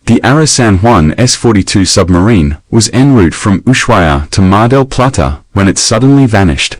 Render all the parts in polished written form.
The ARA San Juan S-42 submarine was en route from Ushuaia to Mar del Plata when it suddenly vanished.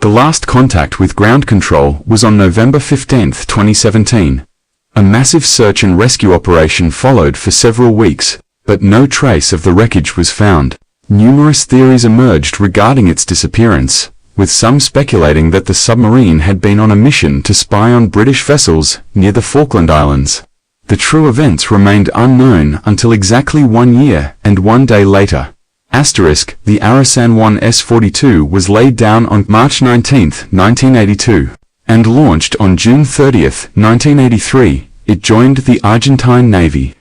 The last contact with ground control was on November 15, 2017. A massive search and rescue operation followed for several weeks, but no trace of the wreckage was found. Numerous theories emerged regarding its disappearance, with some speculating that the submarine had been on a mission to spy on British vessels near the Falkland Islands. The true events remained unknown until exactly 1 year and 1 day later. The ARA San Juan S-42 was laid down on March 19, 1982, and launched on June 30, 1983. It joined the Argentine Navy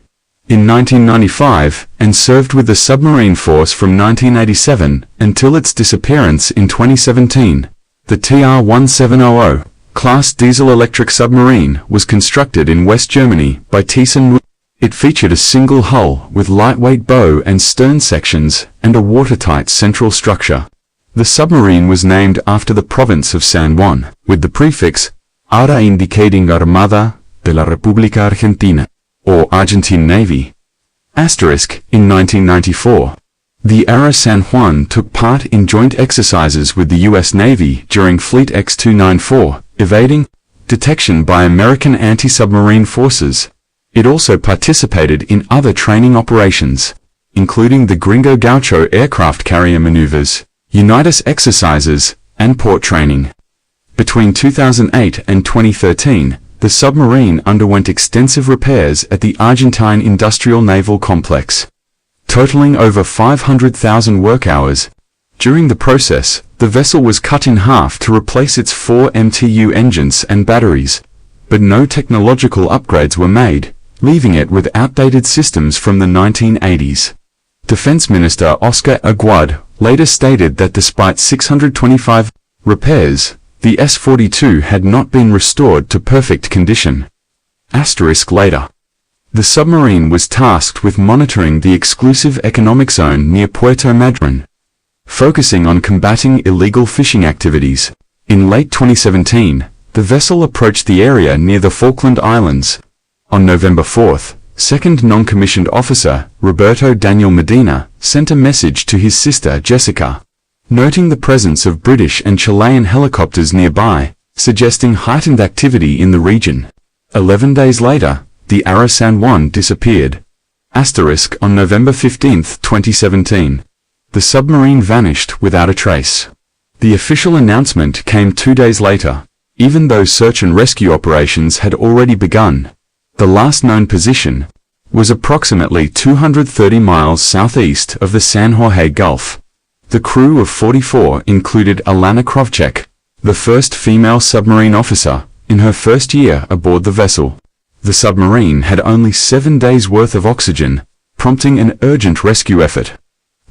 in 1995 and served with the submarine force from 1987 until its disappearance in 2017. The TR-1700 class diesel-electric submarine was constructed in West Germany by Thyssen. It featured a single hull with lightweight bow and stern sections and a watertight central structure. The submarine was named after the province of San Juan, with the prefix ARA indicating Armada de la República Argentina, or Argentine Navy. In 1994, the ARA San Juan took part in joint exercises with the U.S. Navy during Fleet X-294, evading detection by American anti-submarine forces. It also participated in other training operations, including the Gringo Gaucho aircraft carrier maneuvers, Unitas exercises, and port training. Between 2008 and 2013, the submarine underwent extensive repairs at the Argentine Industrial Naval Complex, totaling over 500,000 work hours. During the process, the vessel was cut in half to replace its 4 MTU engines and batteries, but no technological upgrades were made, leaving it with outdated systems from the 1980s. Defense Minister Oscar Aguad later stated that despite 625 repairs, the S-42 had not been restored to perfect condition. Later, the submarine was tasked with monitoring the exclusive economic zone near Puerto Madryn, focusing on combating illegal fishing activities. In late 2017, the vessel approached the area near the Falkland Islands. On November 4, second non-commissioned officer Roberto Daniel Medina sent a message to his sister Jessica, noting the presence of British and Chilean helicopters nearby, suggesting heightened activity in the region. 11 days later, the ARA San Juan disappeared. On November 15, 2017, the submarine vanished without a trace. The official announcement came 2 days later, even though search and rescue operations had already begun. The last known position was approximately 230 miles southeast of the San Jorge Gulf. The crew of 44 included Alana Krovchek, the first female submarine officer, in her first year aboard the vessel. The submarine had only 7 days' worth of oxygen, prompting an urgent rescue effort.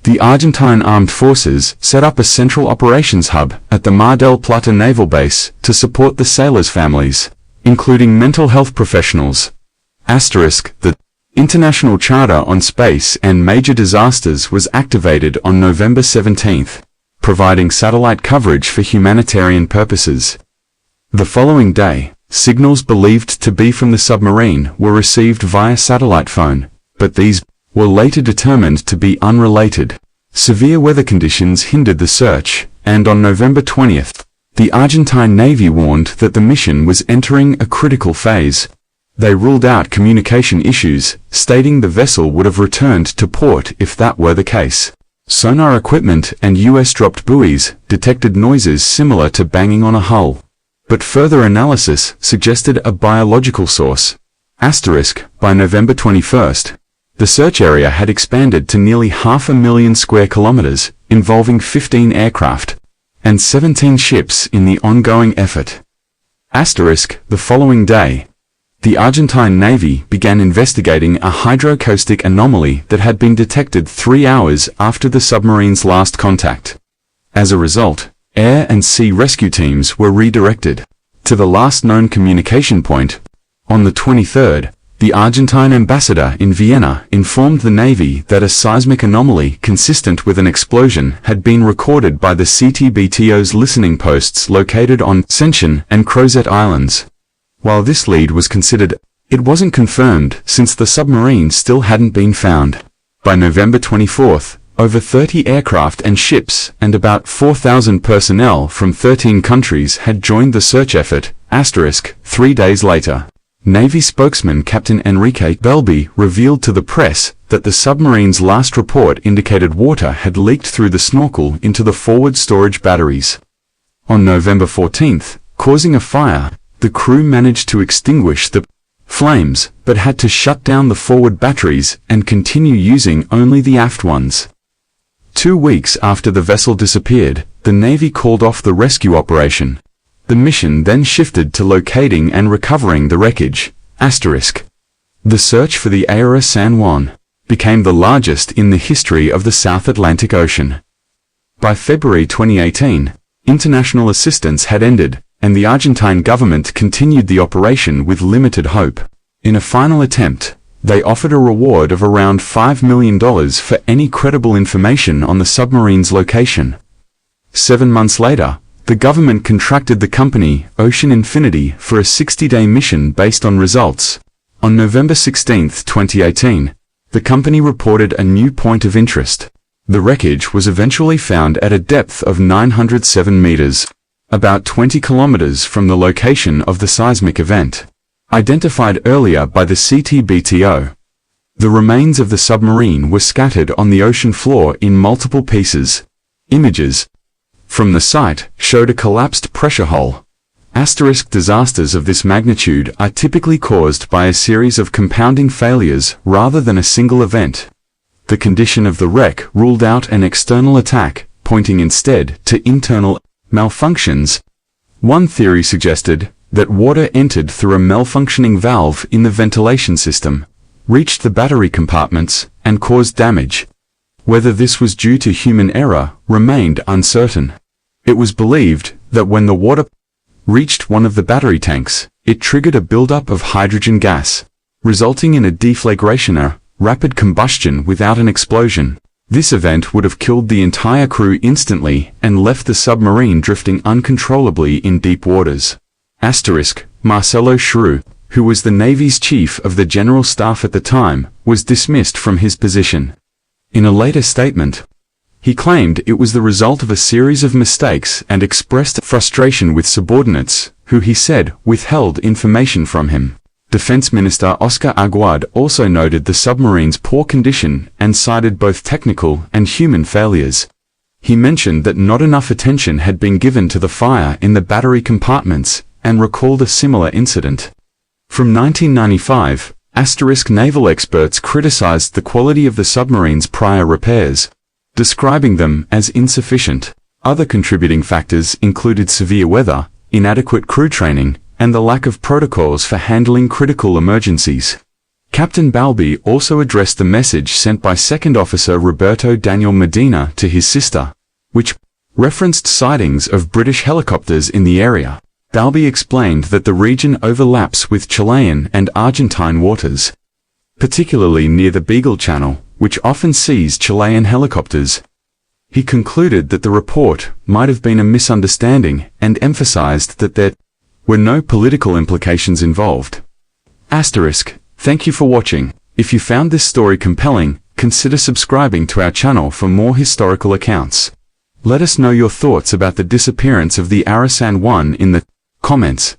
The Argentine Armed Forces set up a central operations hub at the Mar del Plata Naval Base to support the sailors' families, including mental health professionals. The International Charter on Space and Major Disasters was activated on November 17, providing satellite coverage for humanitarian purposes. The following day, signals believed to be from the submarine were received via satellite phone, but these were later determined to be unrelated. Severe weather conditions hindered the search, and on November 20th, the Argentine Navy warned that the mission was entering a critical phase. They ruled out communication issues, stating the vessel would have returned to port if that were the case. Sonar equipment and US-dropped buoys detected noises similar to banging on a hull, but further analysis suggested a biological source. By November 21st, the search area had expanded to nearly 500,000 square kilometers, involving 15 aircraft and 17 ships in the ongoing effort. The following day, the Argentine Navy began investigating a hydroacoustic anomaly that had been detected 3 hours after the submarine's last contact. As a result, air and sea rescue teams were redirected to the last known communication point. On the 23rd, the Argentine ambassador in Vienna informed the Navy that a seismic anomaly consistent with an explosion had been recorded by the CTBTO's listening posts located on Ascension and Crozet Islands. While this lead was considered It wasn't confirmed since the submarine still hadn't been found. By November 24th, over 30 aircraft and ships and about 4,000 personnel from 13 countries had joined the search effort. 3 days later, Navy spokesman Captain Enrique Belby revealed to the press that the submarine's last report indicated water had leaked through the snorkel into the forward storage batteries. On November 14th, causing a fire, the crew managed to extinguish the flames, but had to shut down the forward batteries and continue using only the aft ones. 2 weeks after the vessel disappeared, the Navy called off the rescue operation. The mission then shifted to locating and recovering the wreckage. The search for the ARA San Juan became the largest in the history of the South Atlantic Ocean. By February 2018, international assistance had ended, and the Argentine government continued the operation with limited hope. In a final attempt, they offered a reward of around $5 million for any credible information on the submarine's location. 7 months later, the government contracted the company, Ocean Infinity, for a 60-day mission based on results. On November 16, 2018, the company reported a new point of interest. The wreckage was eventually found at a depth of 907 meters, about 20 kilometers from the location of the seismic event, identified earlier by the CTBTO. The remains of the submarine were scattered on the ocean floor in multiple pieces. Images from the site showed a collapsed pressure hull. Disasters of this magnitude are typically caused by a series of compounding failures rather than a single event. The condition of the wreck ruled out an external attack, pointing instead to internal malfunctions. One theory suggested that water entered through a malfunctioning valve in the ventilation system, reached the battery compartments, and caused damage. Whether this was due to human error remained uncertain. It was believed that when the water reached one of the battery tanks, it triggered a buildup of hydrogen gas, resulting in a deflagration or rapid combustion without an explosion. This event would have killed the entire crew instantly and left the submarine drifting uncontrollably in deep waters. Marcelo Shrew, who was the Navy's chief of the General Staff at the time, was dismissed from his position. In a later statement, he claimed it was the result of a series of mistakes and expressed frustration with subordinates, who he said withheld information from him. Defense Minister Oscar Aguad also noted the submarine's poor condition and cited both technical and human failures. He mentioned that not enough attention had been given to the fire in the battery compartments and recalled a similar incident. From 1995, naval experts criticized the quality of the submarine's prior repairs, describing them as insufficient. Other contributing factors included severe weather, inadequate crew training, and the lack of protocols for handling critical emergencies. Captain Balbi also addressed the message sent by Second Officer Roberto Daniel Medina to his sister, which referenced sightings of British helicopters in the area. Balbi explained that the region overlaps with Chilean and Argentine waters, particularly near the Beagle Channel, which often sees Chilean helicopters. He concluded that the report might have been a misunderstanding and emphasized that there were no political implications involved. Thank you for watching. If you found this story compelling, consider subscribing to our channel for more historical accounts. Let us know your thoughts about the disappearance of the ARA San Juan in the comments.